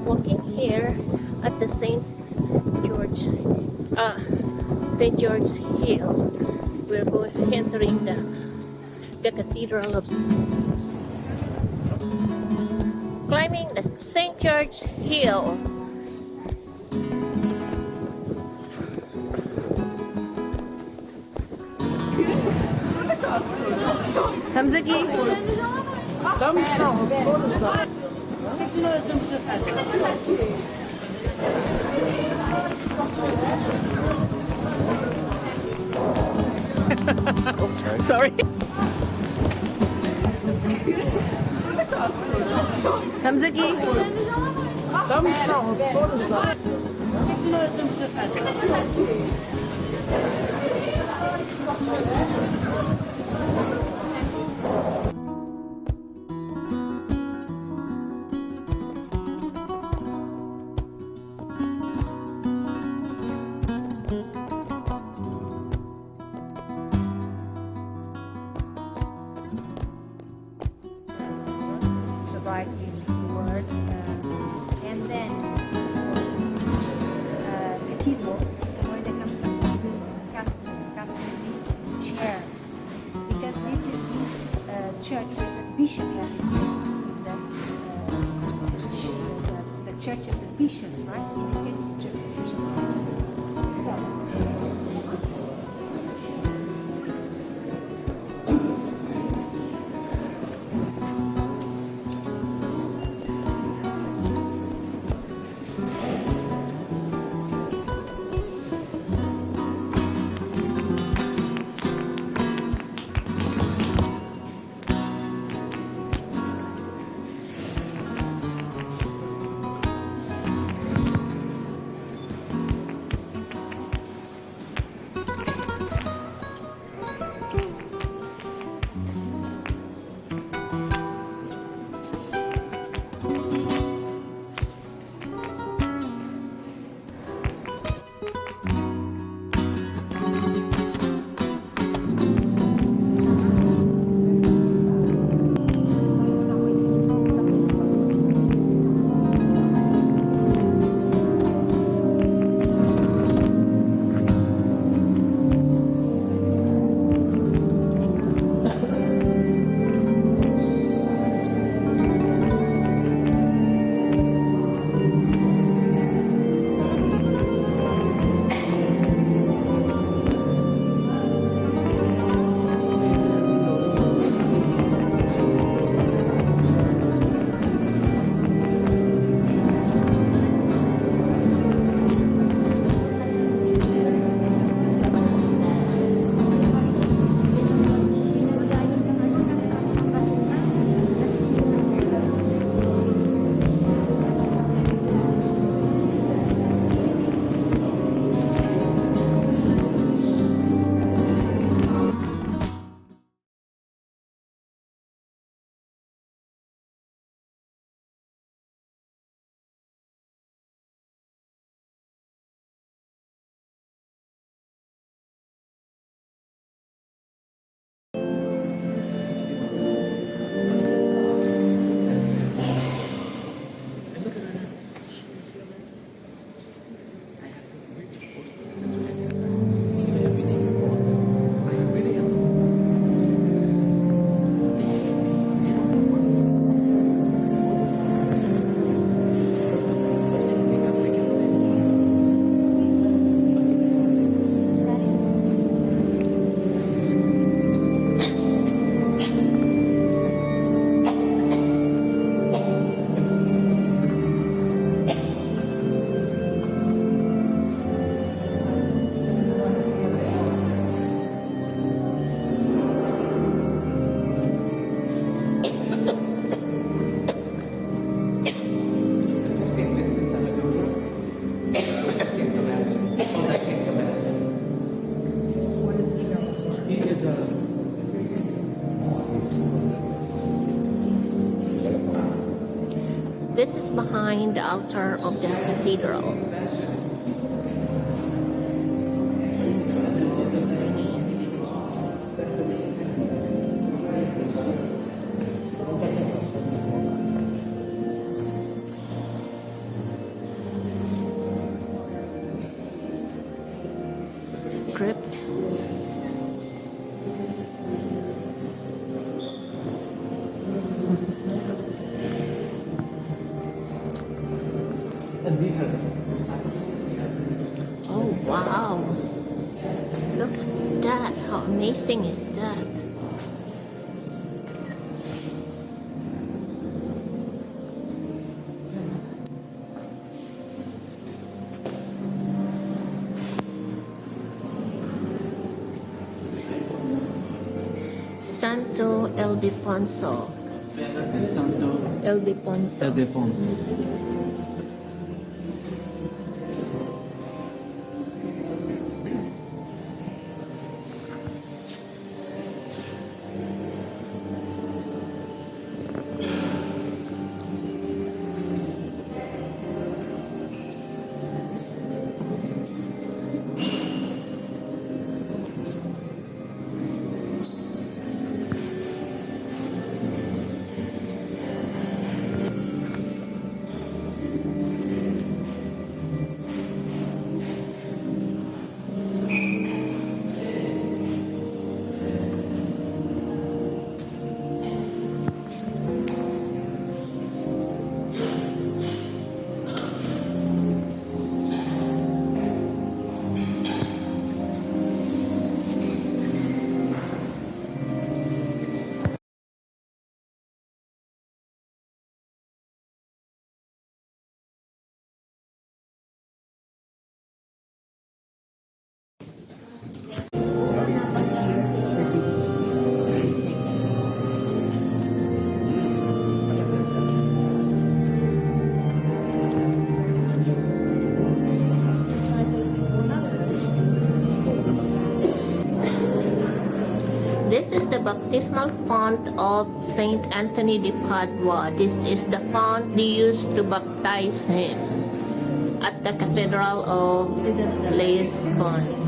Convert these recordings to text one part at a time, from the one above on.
Walking here at the St. George Hill. We're entering the Cathedral of climbing the St. George Hill. 감자기. Sorry. 감자기. Right is the key word, and then of course cathedral. It's a word that comes from Catholic means chair, because this is the church that the bishop has in is the church of the bishop, right? In this case, the church of the bishop. This is behind the altar of the cathedral. Saint Anthony. It's a crypt. Oh wow! Look at that! How amazing is that? Santo Ildefonso. Santo Ildefonso. Ildefonso. This is the baptismal font of Saint Anthony de Padua. This is the font they used to baptize him at the Cathedral of Lisbon.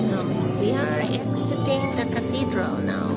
So we are exiting the cathedral now.